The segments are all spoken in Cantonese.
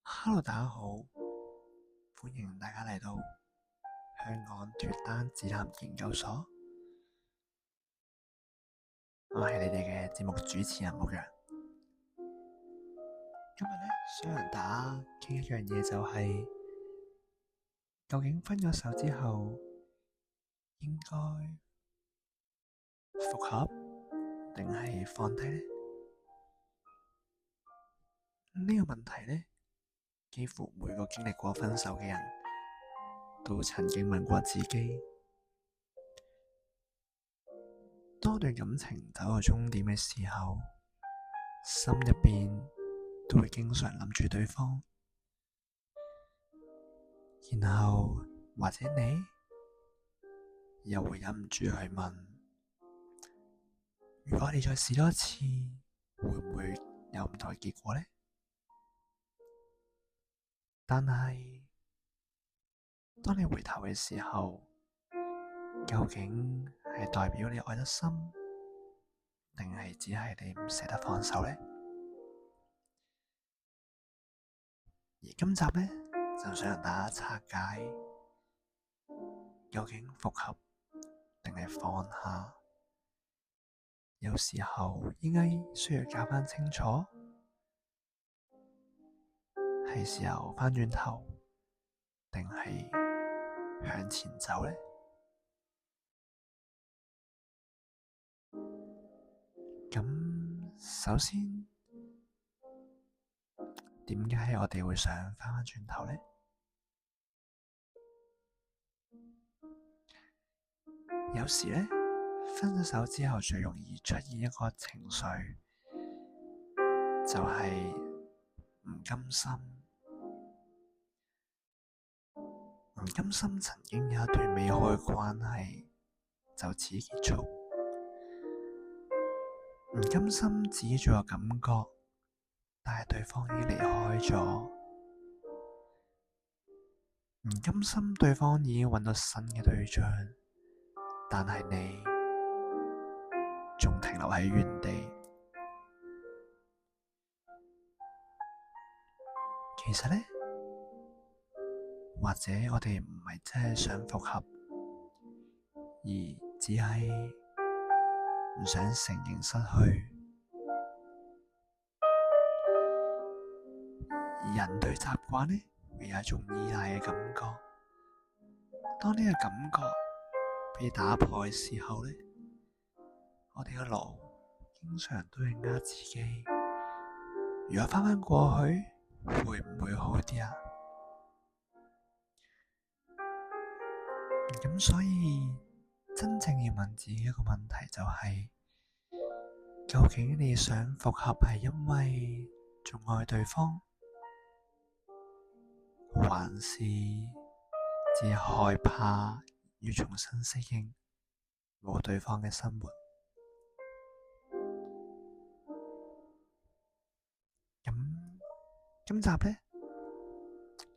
Hello，大家好，歡迎大家嚟到香港脫單指南研究所。我係你哋嘅節目主持人牧羊。今日想同大家傾一樣嘢，就係究竟分咗手之後應該復合定係放低呢？呢個問題呢，幾乎每個經歷過分手嘅人都曾經問過自己。當段感情走到終點嘅時候，心入邊都會經常諗住對方，然後或者你又會忍唔住去問：如果你再試多一次，會唔會有唔同嘅結果呢？但係當你回頭嘅時候，究竟係代表你愛得深，定係只係你唔捨得放手呢？而今集呢，就想同大家拆解，究竟復合定係放下，有時候應該需要搞翻清楚，係時候翻轉頭，定係向前走呢？咁首先，點解我哋會想翻返轉頭呢？有時呢，分咗手之後最容易出現一個情緒，就係唔甘心。唔甘心曾經有一段美好嘅關係就此結束，唔甘心自己仲有感覺，但係對方已經離開咗，唔甘心對方已經揾到新嘅對象，但係你仲停留喺原地。其實呢，或者我哋唔係真係想復合，而只係唔想承認失去。而人對習慣呢，會有一種依賴嘅感覺。當呢個感覺被打破嘅時候呢，我哋個腦經常都會呃自己，如果翻返過去，會唔會好啲啊？咁所以真正要問自己一個問題就係，究竟你想復合係因為仲愛對方，還是只係害怕要重新適應冇對方嘅生活？咁今集呢，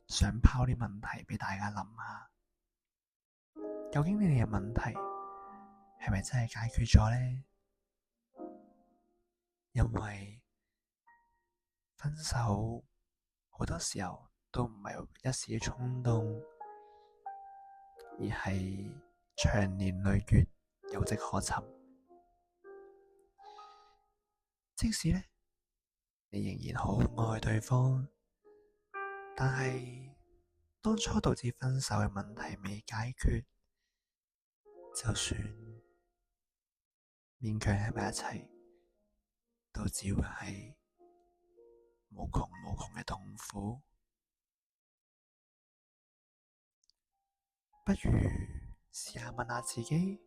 想拋啲問題俾大家諗下，究竟你哋嘅問題係咪真係解決咗呢？因為分手好多時候都唔係一時嘅衝動，而係長年累月有跡可尋。即使呢，你仍然好愛對方，但係當初導致分手嘅問題未解決，就算勉強喺埋一齊，都只會係無窮無窮嘅痛苦。不如試下問下自己，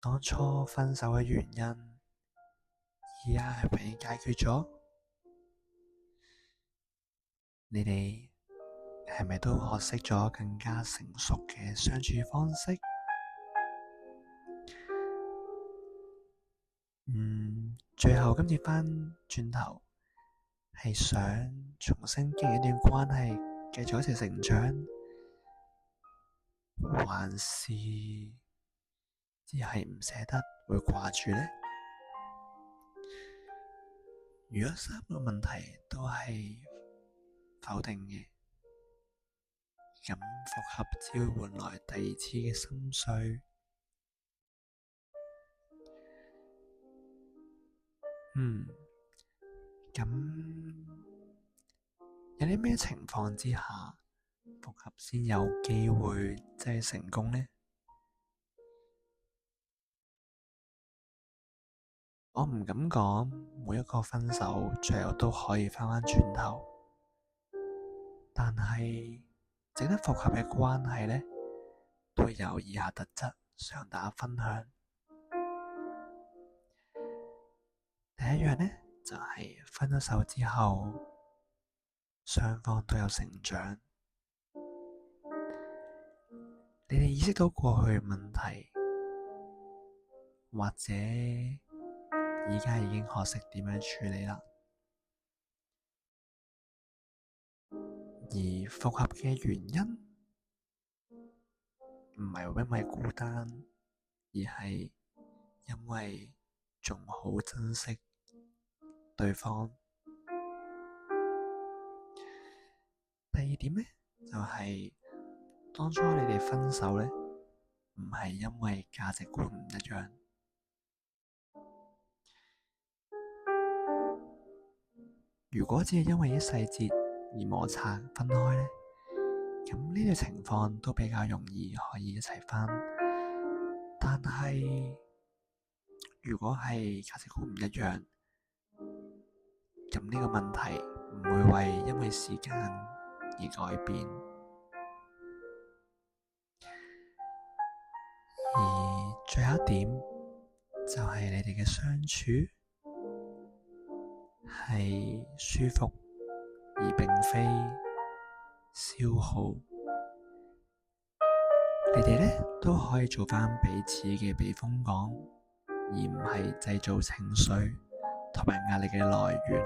當初分手嘅原因，而家係咪已經解決咗？你哋係咪都學識咗更加成熟嘅相處方式？最後今次返轉頭係想重新經營一段關係，繼續一齊成長，還是只係唔捨得會掛住呢？如果三個問題都係否定嘅，咁復合只會換來第二次嘅心碎。咁有啲咩情況之下復合先有機會真係成功呢？我唔敢講每一個分手最後都可以返轉頭，但係值得復合嘅關係呢，都會有以下特質想大家分享。第一樣呢，就係分咗手之後，雙方都有成長。你哋意識到過去嘅問題，或者而家已經學識點樣處理啦。而復合嘅原因唔係因為孤單，而係因為仲好珍惜對方。第二點呢，就係當初你哋分手呢，唔係因為價值觀唔一樣。如果只係因為啲細節而摩擦分開呢，咁呢個情況都比較容易可以一齊返。但係如果係價值觀唔一樣，咁呢個問題唔會因為時間而改變。而最後一點就係你哋嘅相處係舒服，而並非消耗。你哋呢都可以做返彼此嘅避風港，而唔係製造情緒同埋壓力嘅來源。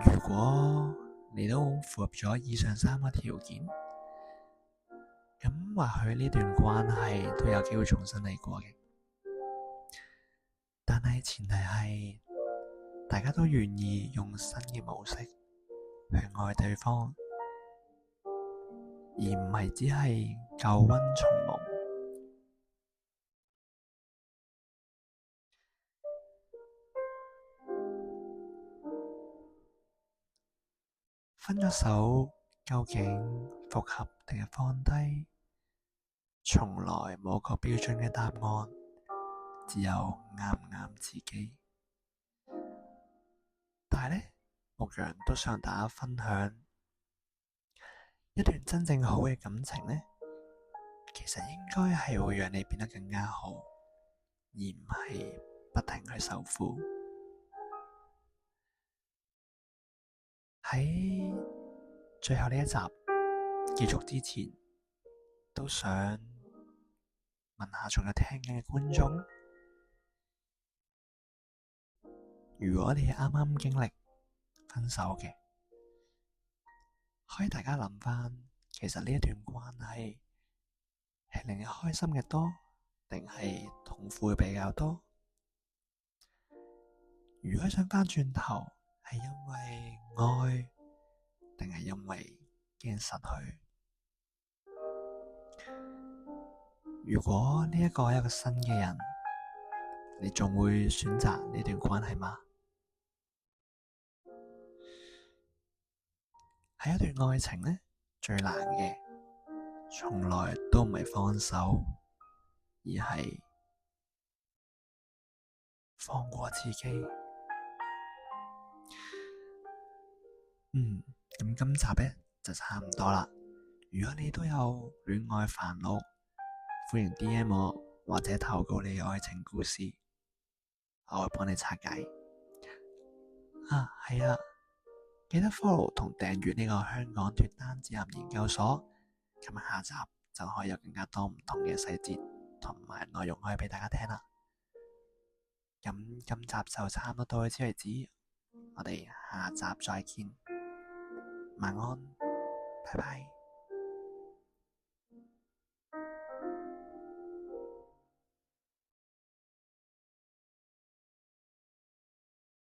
如果你都符合咗以上三個條件，咁或許呢段關係都有機會重新嚟過嘅。但係前提係大家都願意用新嘅模式去愛對方，而唔係只係舊溫重夢。分咗手，究竟復合定係放低？從來冇個標準嘅答案，只有啱唔啱自己。但係呢，牧羊都想大家分享，一段真正好嘅感情呢，其實應該係會讓你變得更加好，而唔係不停去受苦。喺最後呢一集結束之前，都想問下仲有聽緊嘅觀眾，如果你係啱啱經歷分手嘅，可以大家諗翻，其實呢一段關係係令你開心嘅多，定係痛苦嘅比較多？如果想翻轉頭，係因為愛，定係因為驚失去？如果呢一個係一個新嘅人，你仲會選擇呢段關係嗎？喺一段愛情呢，最難嘅，從來都唔係放手，而係放過自己。咁今集呢就差唔多啦。如果你都有戀愛煩惱，歡迎 DM 我或者投稿你嘅愛情故事，我會幫你拆解。係啊，記得 follow 同訂閱呢個香港脫單指南研究所，咁下集就可以有更加多唔同嘅細節同埋內容可以俾大家聽啦。咁今集就差唔多到此為止，我哋下集再見，晚安，拜拜。